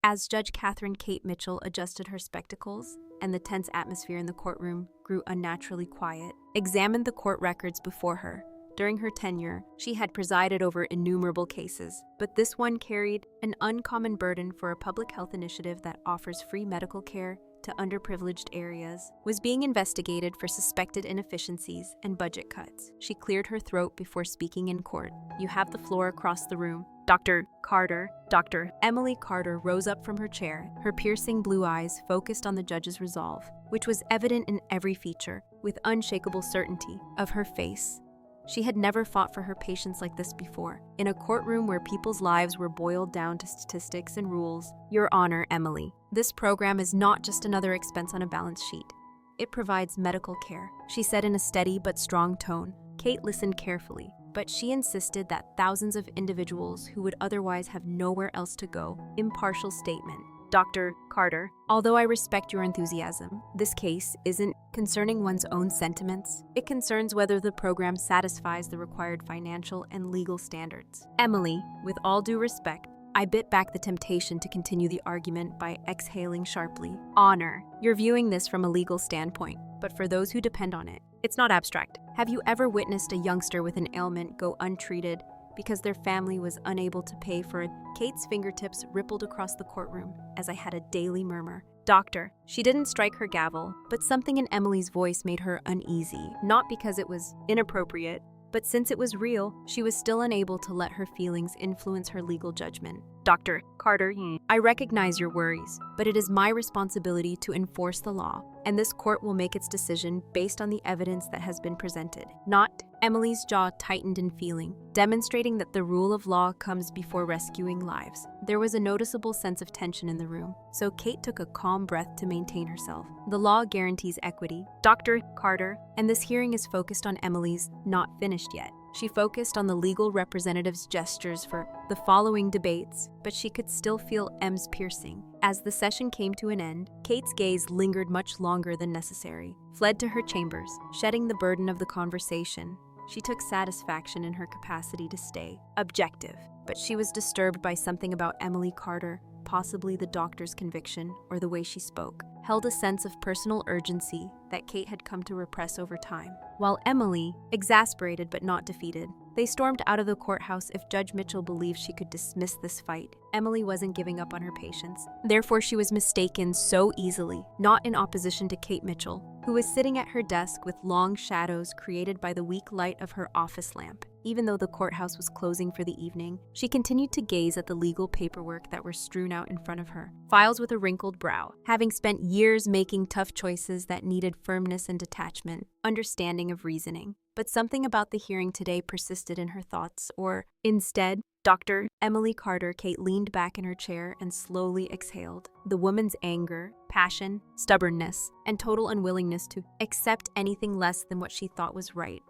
As Judge Catherine Kate Mitchell adjusted her spectacles and the tense atmosphere in the courtroom grew unnaturally quiet, examined the court records before her. During her tenure, she had presided over innumerable cases, but this one carried an uncommon burden for a public health initiative that offers free medical care to underprivileged areas, was being investigated for suspected inefficiencies and budget cuts. She cleared her throat before speaking in court. "You have the floor across the room. Dr. Carter." Dr. Emily Carter rose up from her chair, her piercing blue eyes focused on the judge's resolve, which was evident in every feature, with unshakable certainty, of her face. She had never fought for her patients like this before, in a courtroom where people's lives were boiled down to statistics and rules. "Your Honor, Emily, this program is not just another expense on a balance sheet. It provides medical care," she said in a steady but strong tone. Kate listened carefully, but she insisted that thousands of individuals who would otherwise have nowhere else to go. Impartial statement. "Dr. Carter, although I respect your enthusiasm, this case isn't concerning one's own sentiments. It concerns whether the program satisfies the required financial and legal standards." "Emily, with all due respect," I bit back the temptation to continue the argument by exhaling sharply. "Honor, you're viewing this from a legal standpoint, but for those who depend on it, it's not abstract. Have you ever witnessed a youngster with an ailment go untreated because their family was unable to pay for it?" Kate's fingertips rippled across the courtroom as I had a daily murmur. "Doctor." She didn't strike her gavel, but something in Emily's voice made her uneasy, not because it was inappropriate, but since it was real, she was still unable to let her feelings influence her legal judgment. "Dr. Carter, I recognize your worries, but it is my responsibility to enforce the law, and this court will make its decision based on the evidence that has been presented, not..." Emily's jaw tightened in feeling, demonstrating that the rule of law comes before rescuing lives. There was a noticeable sense of tension in the room, so Kate took a calm breath to maintain herself. "The law guarantees equity, Dr. Carter, and this hearing is focused on Emily's not finished yet." She focused on the legal representative's gestures for the following debates, but she could still feel M's piercing. As the session came to an end, Kate's gaze lingered much longer than necessary, fled to her chambers, shedding the burden of the conversation. She took satisfaction in her capacity to stay objective, but she was disturbed by something about Emily Carter, possibly the doctor's conviction or the way she spoke, held a sense of personal urgency that Kate had come to repress over time. While Emily, exasperated but not defeated, they stormed out of the courthouse if Judge Mitchell believed she could dismiss this fight. Emily wasn't giving up on her patients. Therefore, she was mistaken so easily, not in opposition to Kate Mitchell, who was sitting at her desk with long shadows created by the weak light of her office lamp. Even though the courthouse was closing for the evening, she continued to gaze at the legal paperwork that were strewn out in front of her. Files with a wrinkled brow, having spent years making tough choices that needed firmness and detachment, understanding of reasoning. But something about the hearing today persisted in her thoughts, or, instead, "Dr. Emily Carter." Kate leaned back in her chair and slowly exhaled. The woman's anger, passion, stubbornness, and total unwillingness to accept anything less than what she thought was right.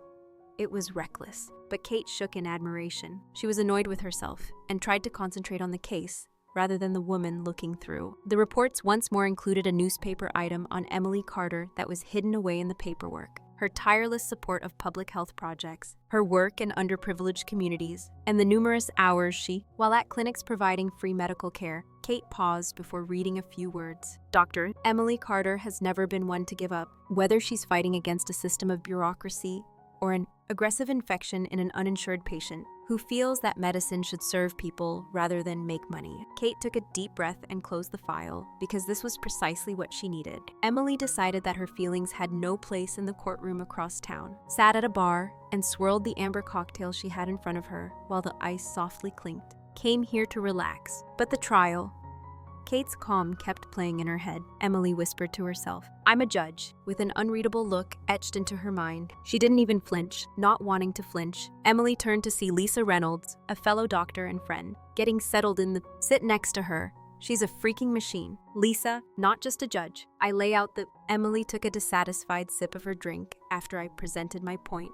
It was reckless, but Kate shook in admiration. She was annoyed with herself and tried to concentrate on the case rather than the woman looking through. The reports once more included a newspaper item on Emily Carter that was hidden away in the paperwork. Her tireless support of public health projects, her work in underprivileged communities, and the numerous hours while at clinics providing free medical care. Kate paused before reading a few words. "Dr. Emily Carter has never been one to give up, whether she's fighting against a system of bureaucracy or an aggressive infection in an uninsured patient who feels that medicine should serve people rather than make money." Kate took a deep breath and closed the file, because this was precisely what she needed. Emily decided that her feelings had no place in the courtroom across town, sat at a bar, and swirled the amber cocktail she had in front of her while the ice softly clinked. Came here to relax. But the trial... Kate's calm kept playing in her head. Emily whispered to herself, "I'm a judge," with an unreadable look etched into her mind. She didn't even flinch, not wanting to flinch. Emily turned to see Lisa Reynolds, a fellow doctor and friend, getting settled in the sit next to her. "She's a freaking machine. Lisa, not just a judge." I lay out the... Emily took a dissatisfied sip of her drink after I presented my point,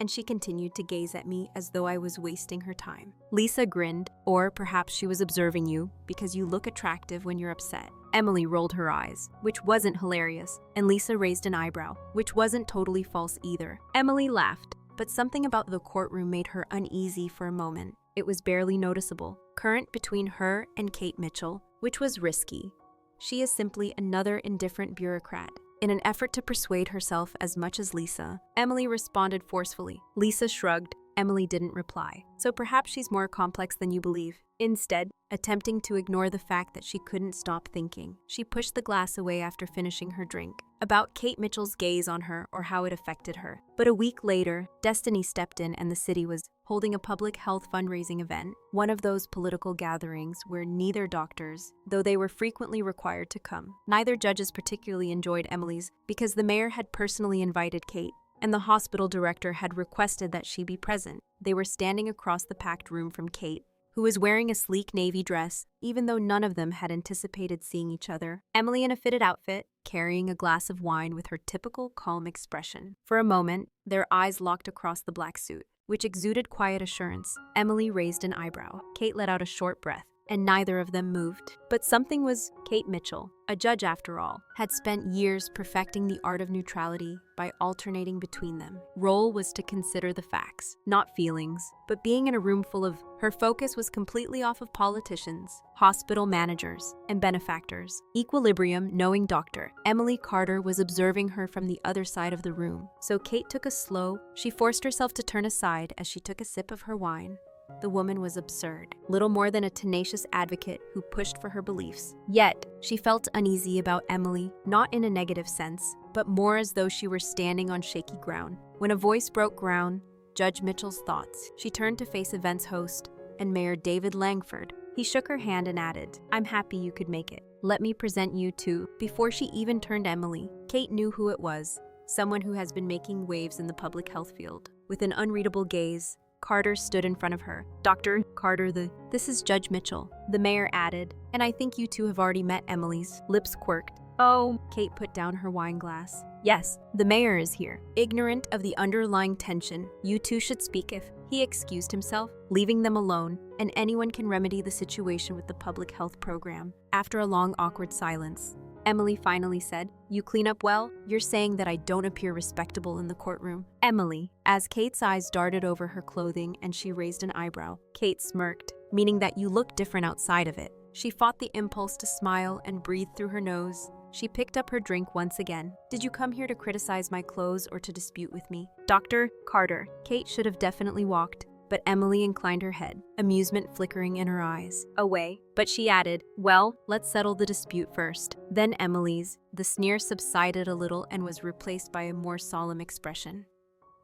and she continued to gaze at me as though I was wasting her time. Lisa grinned, or perhaps she was observing you because you look attractive when you're upset. Emily rolled her eyes, which wasn't hilarious, and Lisa raised an eyebrow, which wasn't totally false either. Emily laughed, but something about the courtroom made her uneasy for a moment. It was barely noticeable. Current between her and Kate Mitchell, which was risky. She is simply another indifferent bureaucrat. In an effort to persuade herself as much as Lisa, Emily responded forcefully. Lisa shrugged. Emily didn't reply. So perhaps she's more complex than you believe. Instead, attempting to ignore the fact that she couldn't stop thinking, she pushed the glass away after finishing her drink. About Kate Mitchell's gaze on her or how it affected her. But a week later, Destiny stepped in and the city was holding a public health fundraising event, one of those political gatherings where neither doctors, though they were frequently required to come. Neither judges particularly enjoyed Emily's because the mayor had personally invited Kate, and the hospital director had requested that she be present. They were standing across the packed room from Kate, who was wearing a sleek navy dress, even though none of them had anticipated seeing each other. Emily in a fitted outfit, carrying a glass of wine with her typical calm expression. For a moment, their eyes locked across the black suit, which exuded quiet assurance. Emily raised an eyebrow. Kate let out a short breath, and neither of them moved. But something was. Kate Mitchell, a judge after all, had spent years perfecting the art of neutrality by alternating between them. Role was to consider the facts, not feelings, but being in a room full of, her focus was completely off of politicians, hospital managers, and benefactors. Equilibrium, knowing doctor, Emily Carter was observing her from the other side of the room. So Kate took a slow, she forced herself to turn aside as she took a sip of her wine. The woman was absurd, little more than a tenacious advocate who pushed for her beliefs. Yet, she felt uneasy about Emily, not in a negative sense, but more as though she were standing on shaky ground. When a voice broke ground, Judge Mitchell's thoughts, she turned to face event's host and Mayor David Langford. He shook her hand and added, "I'm happy you could make it. Let me present you to." Before she even turned Emily, Kate knew who it was, someone who has been making waves in the public health field. With an unreadable gaze, Carter stood in front of her. "Dr. Carter, this is Judge Mitchell," the mayor added, "and I think you two have already met." Emily's lips quirked. "Oh," Kate put down her wine glass. "Yes, the mayor is here." Ignorant of the underlying tension, "You two should speak." If he excused himself, leaving them alone, and anyone can remedy the situation with the public health program. After a long awkward silence, Emily finally said, "You clean up well? You're saying that I don't appear respectable in the courtroom." Emily, as Kate's eyes darted over her clothing and she raised an eyebrow, Kate smirked, meaning that you look different outside of it. She fought the impulse to smile and breathe through her nose. She picked up her drink once again. "Did you come here to criticize my clothes or to dispute with me?" "Dr. Carter." Kate should have definitely walked, but Emily inclined her head, amusement flickering in her eyes. Away. But she added, "Well, let's settle the dispute first." Then Emily's, the sneer subsided a little and was replaced by a more solemn expression.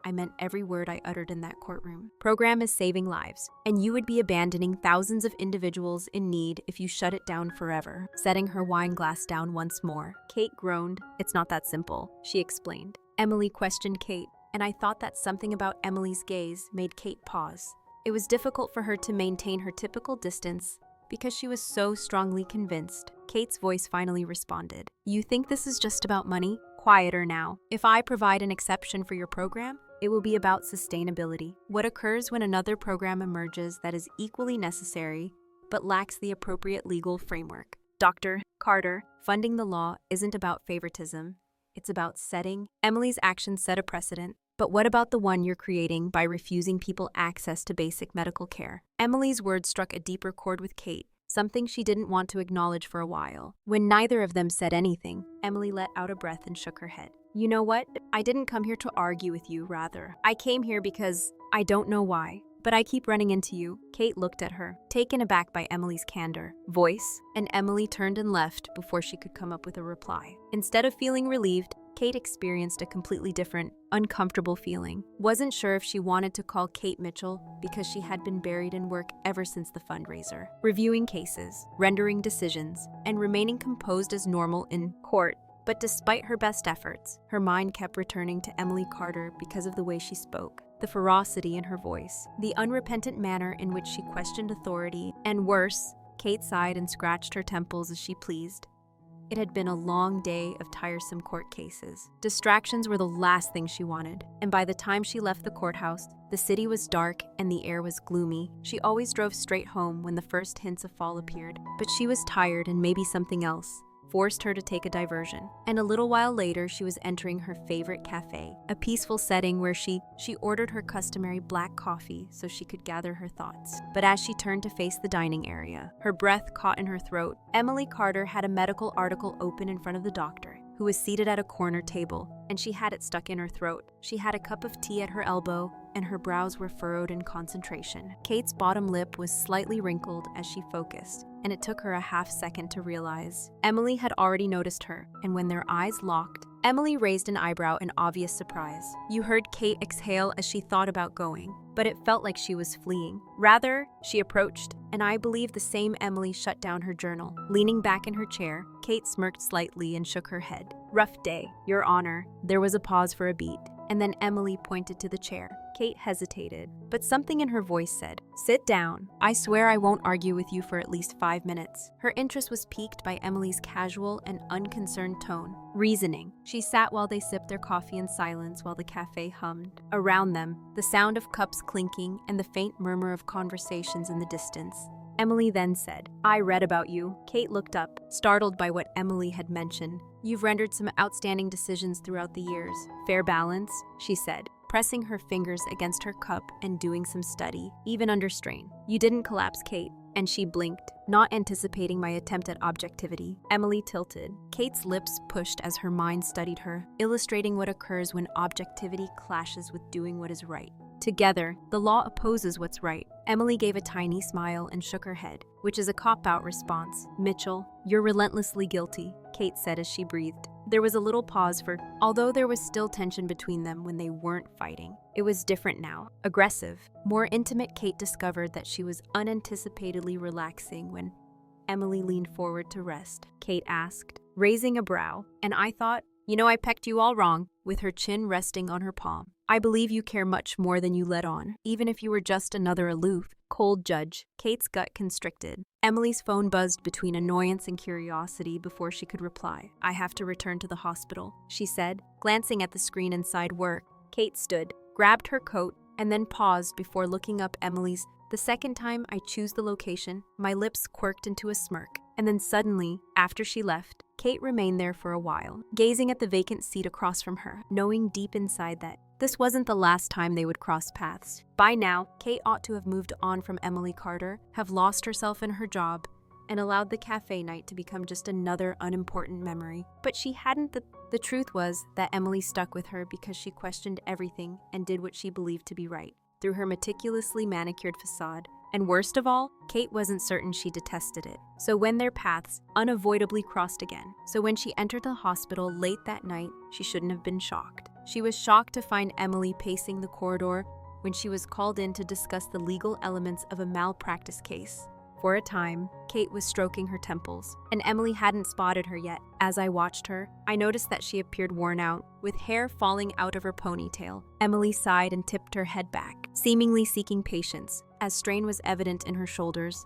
"I meant every word I uttered in that courtroom. Program is saving lives, and you would be abandoning thousands of individuals in need if you shut it down forever." Setting her wine glass down once more, Kate groaned. "It's not that simple," she explained. Emily questioned Kate, and I thought that something about Emily's gaze made Kate pause. It was difficult for her to maintain her typical distance because she was so strongly convinced. Kate's voice finally responded, "You think this is just about money? Quieter now. If I provide an exception for your program, it will be about sustainability. What occurs when another program emerges that is equally necessary but lacks the appropriate legal framework. Dr. Carter, funding the law isn't about favoritism. It's about setting." Emily's actions set a precedent. "But what about the one you're creating by refusing people access to basic medical care?" Emily's words struck a deeper chord with Kate, something she didn't want to acknowledge for a while. When neither of them said anything, Emily let out a breath and shook her head. "You know what? I didn't come here to argue with you, rather. I came here because I don't know why, but I keep running into you." Kate looked at her, taken aback by Emily's candor. Voice, and Emily turned and left before she could come up with a reply. Instead of feeling relieved, Kate experienced a completely different, uncomfortable feeling. Wasn't sure if she wanted to call Kate Mitchell because she had been buried in work ever since the fundraiser, reviewing cases, rendering decisions, and remaining composed as normal in court. But despite her best efforts, her mind kept returning to Emily Carter because of the way she spoke, the ferocity in her voice, the unrepentant manner in which she questioned authority, and worse, Kate sighed and scratched her temples as she pleased. It had been a long day of tiresome court cases. Distractions were the last thing she wanted, and by the time she left the courthouse, the city was dark and the air was gloomy. She always drove straight home when the first hints of fall appeared, but she was tired and maybe something else. forced her to take a diversion. And a little while later, she was entering her favorite cafe, a peaceful setting where she ordered her customary black coffee so she could gather her thoughts. But as she turned to face the dining area, her breath caught in her throat. Emily Carter had a medical article open in front of the doctor, who was seated at a corner table, and she had it stuck in her throat. She had a cup of tea at her elbow, and her brows were furrowed in concentration. Kate's bottom lip was slightly wrinkled as she focused, and it took her a half second to realize. Emily had already noticed her, and when their eyes locked, Emily raised an eyebrow in obvious surprise. You heard Kate exhale as she thought about going, but it felt like she was fleeing. Rather, she approached, and I believe the same Emily shut down her journal. Leaning back in her chair, Kate smirked slightly and shook her head. Rough day, Your Honor. There was a pause for a beat, and then Emily pointed to the chair. Kate hesitated, but something in her voice said, "Sit down. I swear I won't argue with you for at least 5 minutes." Her interest was piqued by Emily's casual and unconcerned tone. Reasoning. She sat while they sipped their coffee in silence while the cafe hummed. Around them, the sound of cups clinking and the faint murmur of conversations in the distance. Emily then said, "I read about you." Kate looked up, startled by what Emily had mentioned. "You've rendered some outstanding decisions throughout the years. Fair balance," she said, pressing her fingers against her cup and doing some study, even under strain. "You didn't collapse, Kate." And she blinked, not anticipating my attempt at objectivity. Emily tilted. Kate's lips pushed as her mind studied her, illustrating what occurs when objectivity clashes with doing what is right. Together, the law opposes what's right. Emily gave a tiny smile and shook her head, which is a cop-out response. "Mitchell, you're relentlessly guilty," Kate said as she breathed. There was a little pause although there was still tension between them when they weren't fighting. It was different now, aggressive. More intimate. Kate discovered that she was unanticipatedly relaxing when Emily leaned forward to rest. Kate asked, raising a brow, "And I thought, I pecked you all wrong," with her chin resting on her palm. "I believe you care much more than you let on, even if you were just another aloof, cold judge." Kate's gut constricted. Emily's phone buzzed between annoyance and curiosity before she could reply. "I have to return to the hospital," she said, glancing at the screen inside work. Kate stood, grabbed her coat, and then paused before looking up Emily's. "The second time I choose the location," my lips quirked into a smirk. And then suddenly, after she left, Kate remained there for a while, gazing at the vacant seat across from her, knowing deep inside that this wasn't the last time they would cross paths. By now, Kate ought to have moved on from Emily Carter, have lost herself in her job, and allowed the cafe night to become just another unimportant memory. But she hadn't. The truth was that Emily stuck with her because she questioned everything and did what she believed to be right, through her meticulously manicured facade. And worst of all, Kate wasn't certain she detested it. So when their paths unavoidably crossed again. So when she entered the hospital late that night, she shouldn't have been shocked. She was shocked to find Emily pacing the corridor when she was called in to discuss the legal elements of a malpractice case. For a time, Kate was stroking her temples, and Emily hadn't spotted her yet. As I watched her, I noticed that she appeared worn out, with hair falling out of her ponytail. Emily sighed and tipped her head back, seemingly seeking patience, as strain was evident in her shoulders.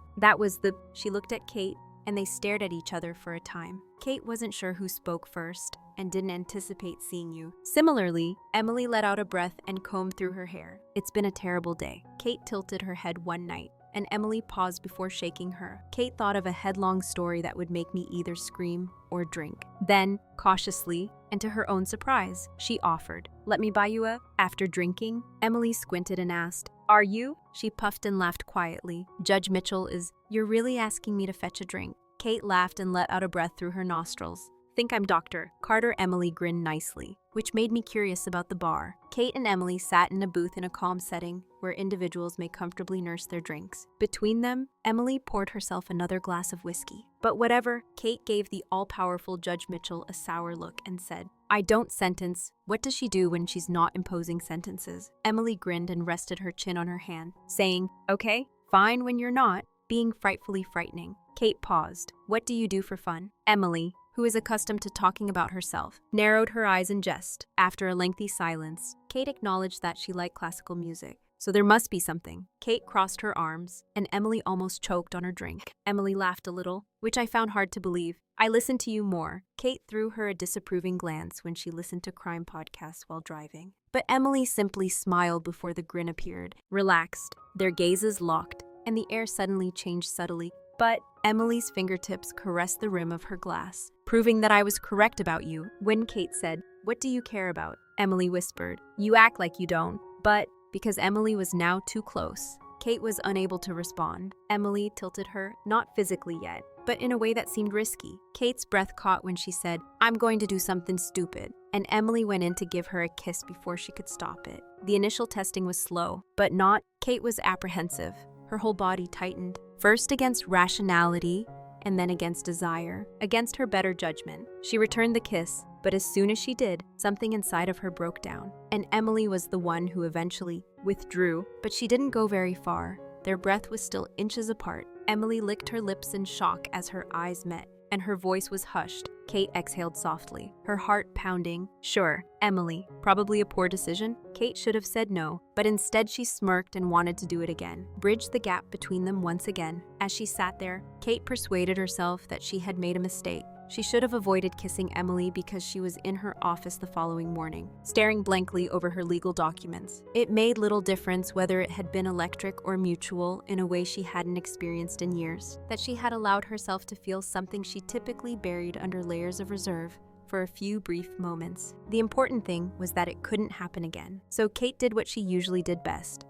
She looked at Kate, and they stared at each other for a time. Kate wasn't sure who spoke first, and didn't anticipate seeing you. Similarly, Emily let out a breath and combed through her hair. "It's been a terrible day." Kate tilted her head one night, and Emily paused before shaking her. Kate thought of a headlong story that would make me either scream or drink. Then, cautiously, and to her own surprise, she offered, "Let me buy you a..." After drinking, Emily squinted and asked, "Are you?" She puffed and laughed quietly. "Judge Mitchell is..." "You're really asking me to fetch a drink?" Kate laughed and let out a breath through her nostrils. "Think I'm Dr. Carter?" Emily grinned nicely, which made me curious about the bar. Kate and Emily sat in a booth in a calm setting where individuals may comfortably nurse their drinks. Between them, Emily poured herself another glass of whiskey. But whatever, Kate gave the all-powerful Judge Mitchell a sour look and said, "I don't sentence." "What does she do when she's not imposing sentences?" Emily grinned and rested her chin on her hand, saying, "Okay, fine when you're not," being frightfully frightening. Kate paused. "What do you do for fun?" Emily, who is accustomed to talking about herself, narrowed her eyes in jest. After a lengthy silence, Kate acknowledged that she liked classical music. So there must be something. Kate crossed her arms, and Emily almost choked on her drink. Emily laughed a little, which I found hard to believe. "I listen to you more." Kate threw her a disapproving glance when she listened to crime podcasts while driving. But Emily simply smiled before the grin appeared. Relaxed, their gazes locked, and the air suddenly changed subtly. But Emily's fingertips caressed the rim of her glass, proving that I was correct about you. When Kate said, "What do you care about?" Emily whispered, "You act like you don't." But because Emily was now too close, Kate was unable to respond. Emily tilted her, not physically yet, but in a way that seemed risky. Kate's breath caught when she said, "I'm going to do something stupid," and Emily went in to give her a kiss before she could stop it. The initial testing was slow, but not. Kate was apprehensive. Her whole body tightened, first against rationality and then against desire, against her better judgment. She returned the kiss, but as soon as she did, something inside of her broke down. And Emily was the one who eventually withdrew, but she didn't go very far. Their breath was still inches apart. Emily licked her lips in shock as her eyes met, and her voice was hushed. Kate exhaled softly, her heart pounding. Sure, Emily, probably a poor decision. Kate should have said no, but instead she smirked and wanted to do it again, bridge the gap between them once again. As she sat there, Kate persuaded herself that she had made a mistake. She should have avoided kissing Emily because she was in her office the following morning, staring blankly over her legal documents. It made little difference whether it had been electric or mutual in a way she hadn't experienced in years, that she had allowed herself to feel something she typically buried under layers of reserve for a few brief moments. The important thing was that it couldn't happen again. So Kate did what she usually did best.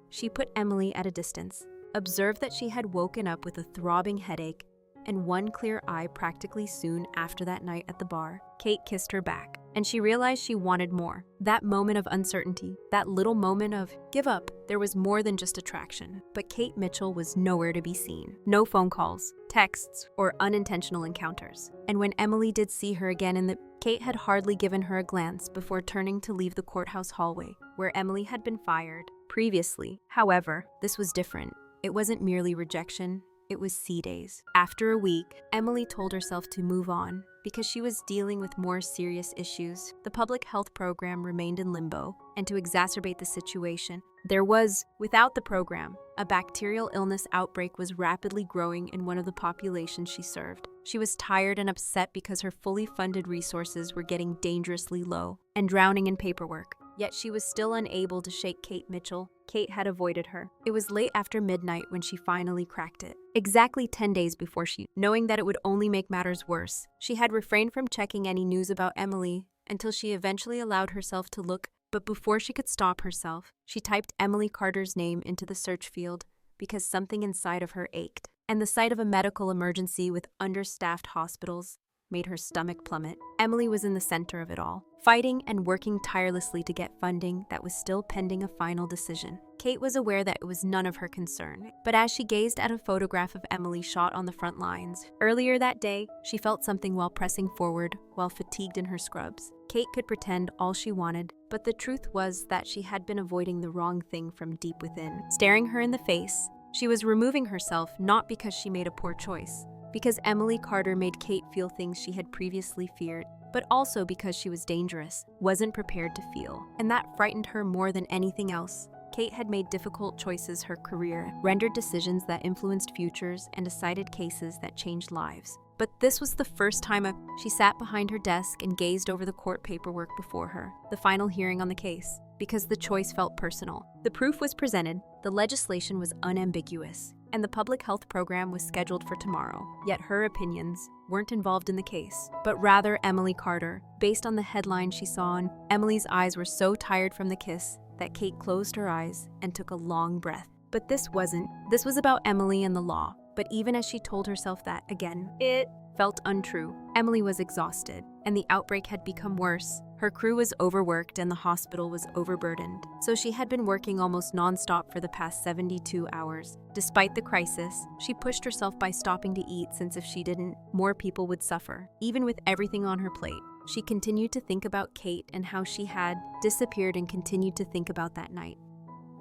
She put Emily at a distance, observed that she had woken up with a throbbing headache and one clear eye practically soon after that night at the bar. Kate kissed her back, and she realized she wanted more. That moment of uncertainty, that little moment of give up, there was more than just attraction. But Kate Mitchell was nowhere to be seen. No phone calls, texts, or unintentional encounters. And when Emily did see her again Kate had hardly given her a glance before turning to leave the courthouse hallway, where Emily had been fired previously. However, this was different. It wasn't merely rejection. It was sea days. After a week, Emily told herself to move on because she was dealing with more serious issues. The public health program remained in limbo, and to exacerbate the situation, there was, without the program, a bacterial illness outbreak was rapidly growing in one of the populations she served. She was tired and upset because her fully funded resources were getting dangerously low and drowning in paperwork. Yet she was still unable to shake Kate Mitchell. Kate had avoided her. It was late after midnight when she finally cracked it. Exactly 10 days before knowing that it would only make matters worse, she had refrained from checking any news about Emily until she eventually allowed herself to look. But before she could stop herself, she typed Emily Carter's name into the search field because something inside of her ached. And the sight of a medical emergency with understaffed hospitals made her stomach plummet. Emily was in the center of it all, fighting and working tirelessly to get funding that was still pending a final decision. Kate was aware that it was none of her concern, but as she gazed at a photograph of Emily shot on the front lines, earlier that day, she felt something while pressing forward, while fatigued in her scrubs. Kate could pretend all she wanted, but the truth was that she had been avoiding the wrong thing from deep within. Staring her in the face, she was removing herself not because she made a poor choice, because Emily Carter made Kate feel things she had previously feared, but also because she was dangerous, wasn't prepared to feel, and that frightened her more than anything else. Kate had made difficult choices her career, rendered decisions that influenced futures, and decided cases that changed lives. But this was the first time she sat behind her desk and gazed over the court paperwork before her, the final hearing on the case, because the choice felt personal. The proof was presented, the legislation was unambiguous, and the public health program was scheduled for tomorrow. Yet her opinions weren't involved in the case, but rather Emily Carter. Based on the headline she saw on, Emily's eyes were so tired from the kiss that Kate closed her eyes and took a long breath. But this wasn't. This was about Emily and the law. But even as she told herself that again, it felt untrue. Emily was exhausted, and the outbreak had become worse. Her crew was overworked and the hospital was overburdened. So she had been working almost nonstop for the past 72 hours. Despite the crisis, she pushed herself by stopping to eat, since if she didn't, more people would suffer. Even with everything on her plate, she continued to think about Kate and how she had disappeared, and continued to think about that night.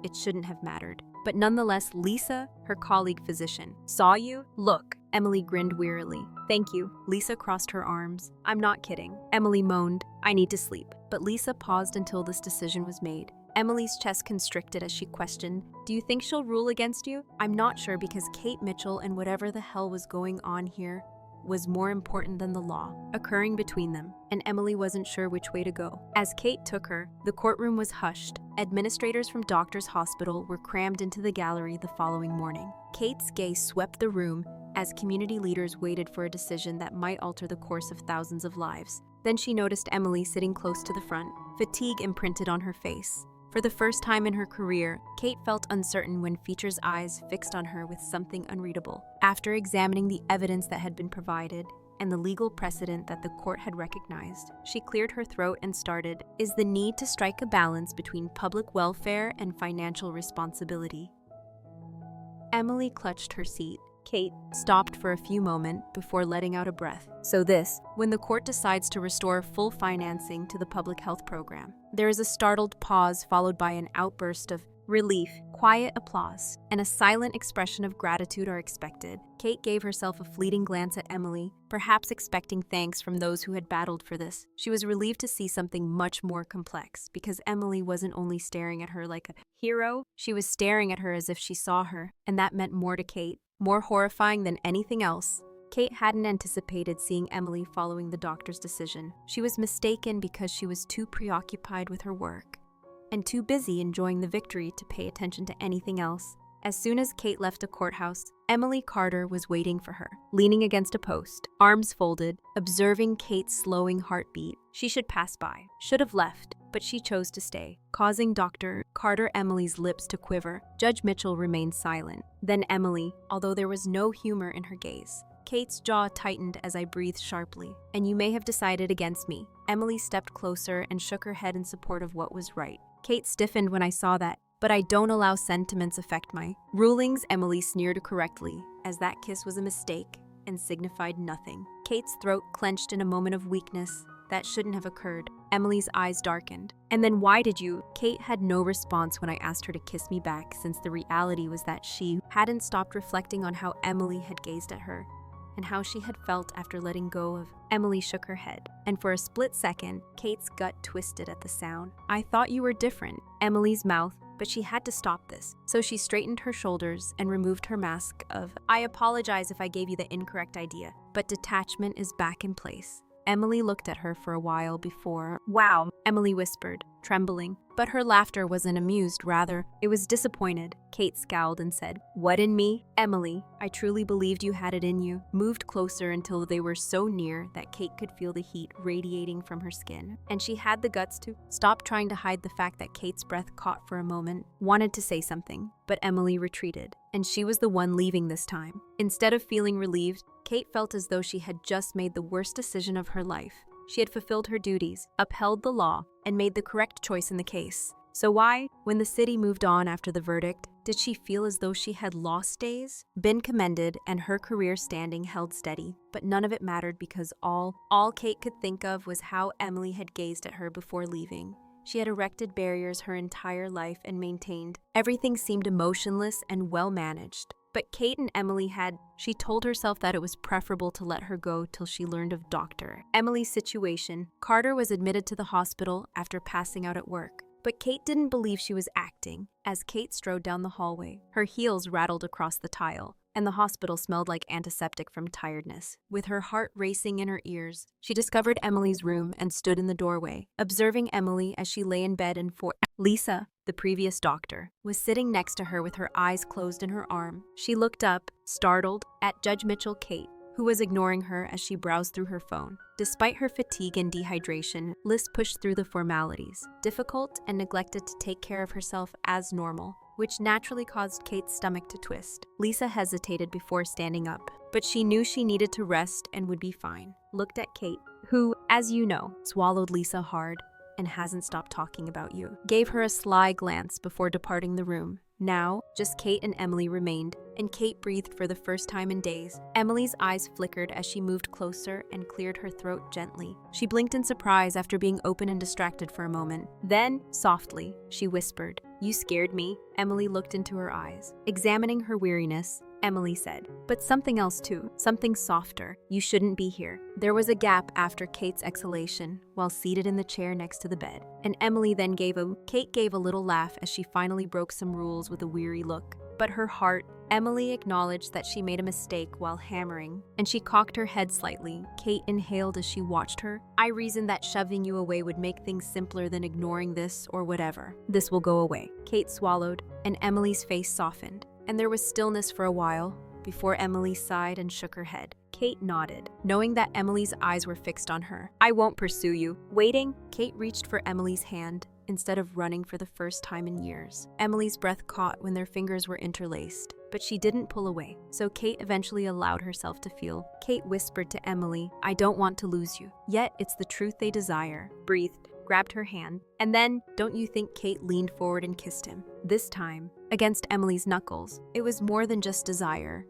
It shouldn't have mattered. But nonetheless, Lisa, her colleague physician, saw you? Look. Emily grinned wearily. Thank you. Lisa crossed her arms. I'm not kidding. Emily moaned. I need to sleep. But Lisa paused until this decision was made. Emily's chest constricted as she questioned, do you think she'll rule against you? I'm not sure, because Kate Mitchell and whatever the hell was going on here was more important than the law occurring between them, and Emily wasn't sure which way to go. As Kate took her, the courtroom was hushed. Administrators from Doctors Hospital were crammed into the gallery the following morning. Kate's gaze swept the room, as community leaders waited for a decision that might alter the course of thousands of lives. Then she noticed Emily sitting close to the front, fatigue imprinted on her face. For the first time in her career, Kate felt uncertain when Feature's eyes fixed on her with something unreadable. After examining the evidence that had been provided and the legal precedent that the court had recognized, she cleared her throat and started, "Is the need to strike a balance between public welfare and financial responsibility." Emily clutched her seat. Kate stopped for a few moments before letting out a breath. So this, when the court decides to restore full financing to the public health program. There is a startled pause followed by an outburst of relief, quiet applause, and a silent expression of gratitude are expected. Kate gave herself a fleeting glance at Emily, perhaps expecting thanks from those who had battled for this. She was relieved to see something much more complex, because Emily wasn't only staring at her like a hero, she was staring at her as if she saw her, and that meant more to Kate, more horrifying than anything else. Kate hadn't anticipated seeing Emily following the doctor's decision. She was mistaken because she was too preoccupied with her work and too busy enjoying the victory to pay attention to anything else. As soon as Kate left the courthouse, Emily Carter was waiting for her, leaning against a post, arms folded, observing Kate's slowing heartbeat. She should pass by, should have left, but she chose to stay, causing Dr. Carter Emily's lips to quiver. Judge Mitchell remained silent. Then Emily, although there was no humor in her gaze. Kate's jaw tightened as I breathed sharply. "And you may have decided against me." Emily stepped closer and shook her head in support of what was right. Kate stiffened when I saw that. "But I don't allow sentiments affect my rulings," Emily sneered correctly, as that kiss was a mistake and signified nothing. Kate's throat clenched in a moment of weakness that shouldn't have occurred. Emily's eyes darkened. "And then why did you?" Kate had no response when I asked her to kiss me back, since the reality was that she hadn't stopped reflecting on how Emily had gazed at her and how she had felt after letting go of. Emily shook her head, and for a split second, Kate's gut twisted at the sound. "I thought you were different." Emily's mouth, but she had to stop this. So she straightened her shoulders and removed her mask of, "I apologize if I gave you the incorrect idea, but detachment is back in place." Emily looked at her for a while before, "Wow," Emily whispered, trembling. But her laughter wasn't amused, rather, it was disappointed. Kate scowled and said, "What in me?" "Emily, I truly believed you had it in you." Moved closer until they were so near that Kate could feel the heat radiating from her skin. And she had the guts to stop trying to hide the fact that Kate's breath caught for a moment, wanted to say something, but Emily retreated, and she was the one leaving this time. Instead of feeling relieved, Kate felt as though she had just made the worst decision of her life. She had fulfilled her duties, upheld the law, and made the correct choice in the case. So why, when the city moved on after the verdict, did she feel as though she had lost days, been commended, and her career standing held steady? But none of it mattered, because all Kate could think of was how Emily had gazed at her before leaving. She had erected barriers her entire life and maintained. Everything seemed emotionless and well managed. But Kate and Emily she told herself that it was preferable to let her go till she learned of Dr. Emily's situation. Carter was admitted to the hospital after passing out at work. But Kate didn't believe she was acting. As Kate strode down the hallway, her heels rattled across the tile, and the hospital smelled like antiseptic from tiredness. With her heart racing in her ears, she discovered Emily's room and stood in the doorway, observing Emily as she lay in bed and Lisa, the previous doctor, was sitting next to her with her eyes closed in her arm. She looked up, startled, at Judge Mitchell Kate, who was ignoring her as she browsed through her phone. Despite her fatigue and dehydration, Liz pushed through the formalities, difficult and neglected to take care of herself as normal, which naturally caused Kate's stomach to twist. Lisa hesitated before standing up, but she knew she needed to rest and would be fine. Looked at Kate, who, as you know, swallowed Lisa hard and hasn't stopped talking about you. Gave her a sly glance before departing the room. Now, just Kate and Emily remained, and Kate breathed for the first time in days. Emily's eyes flickered as she moved closer and cleared her throat gently. She blinked in surprise after being open and distracted for a moment. Then, softly, she whispered, "You scared me." Emily looked into her eyes. Examining her weariness, Emily said, "But something else too, something softer. You shouldn't be here." There was a gap after Kate's exhalation, while seated in the chair next to the bed, and Emily then Kate gave a little laugh as she finally broke some rules with a weary look. But her heart, Emily acknowledged that she made a mistake while hammering, and she cocked her head slightly. Kate inhaled as she watched her. "I reasoned that shoving you away would make things simpler than ignoring this or whatever. This will go away." Kate swallowed, and Emily's face softened, and there was stillness for a while. before Emily sighed and shook her head. Kate nodded, knowing that Emily's eyes were fixed on her. "I won't pursue you." Waiting, Kate reached for Emily's hand instead of running for the first time in years. Emily's breath caught when their fingers were interlaced, but she didn't pull away, so Kate eventually allowed herself to feel. Kate whispered to Emily, "I don't want to lose you." Yet it's the truth they desire. Breathed, grabbed her hand, and then, don't you think Kate leaned forward and kissed him? This time, against Emily's knuckles. It was more than just desire.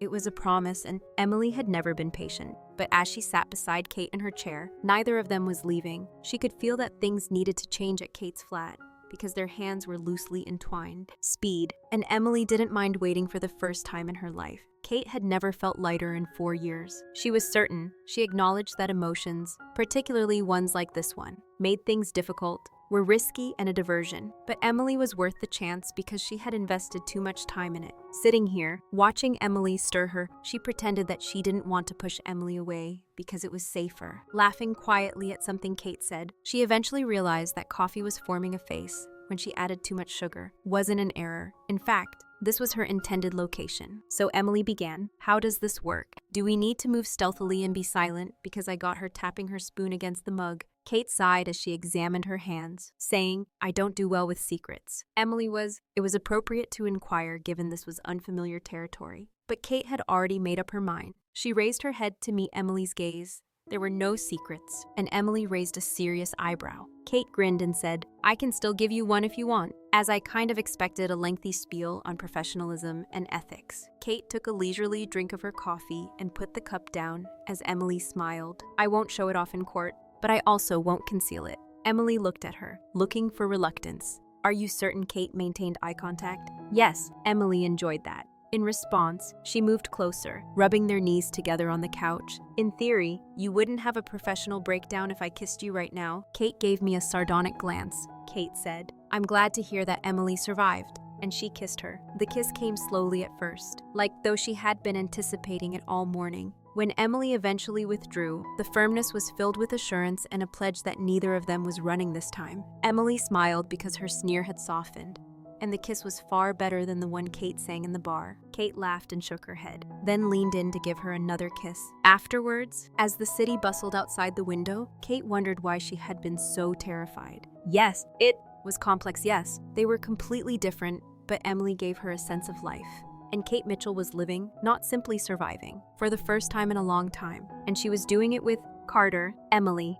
It was a promise, and Emily had never been patient. But as she sat beside Kate in her chair, neither of them was leaving. She could feel that things needed to change at Kate's flat, because their hands were loosely entwined. Speed, and Emily didn't mind waiting for the first time in her life. Kate had never felt lighter in 4 years. She was certain, she acknowledged that emotions, particularly ones like this one, made things difficult, were risky and a diversion. But Emily was worth the chance because she had invested too much time in it. Sitting here, watching Emily stir her, she pretended that she didn't want to push Emily away because it was safer. Laughing quietly at something Kate said, she eventually realized that coffee was forming a face when she added too much sugar. Wasn't an error. In fact, this was her intended location. So Emily began, "How does this work? Do we need to move stealthily and be silent because I got her tapping her spoon against the mug?" Kate sighed as she examined her hands, saying, "I don't do well with secrets." It was appropriate to inquire given this was unfamiliar territory. But Kate had already made up her mind. She raised her head to meet Emily's gaze. There were no secrets, and Emily raised a serious eyebrow. Kate grinned and said, "I can still give you one if you want." As I kind of expected a lengthy spiel on professionalism and ethics, Kate took a leisurely drink of her coffee and put the cup down as Emily smiled. "I won't show it off in court, but I also won't conceal it." Emily looked at her, looking for reluctance. "Are you certain?" Kate maintained eye contact. Yes, Emily enjoyed that. In response, she moved closer, rubbing their knees together on the couch. "In theory, you wouldn't have a professional breakdown if I kissed you right now." Kate gave me a sardonic glance. Kate said, "I'm glad to hear that Emily survived." And she kissed her. The kiss came slowly at first, like though she had been anticipating it all morning. When Emily eventually withdrew, the firmness was filled with assurance and a pledge that neither of them was running this time. Emily smiled because her sneer had softened, and the kiss was far better than the one Kate sang in the bar. Kate laughed and shook her head, then leaned in to give her another kiss. Afterwards, as the city bustled outside the window, Kate wondered why she had been so terrified. Yes, it was complex, yes. They were completely different, but Emily gave her a sense of life. And Kate Mitchell was living, not simply surviving, for the first time in a long time. And she was doing it with Carter, Emily,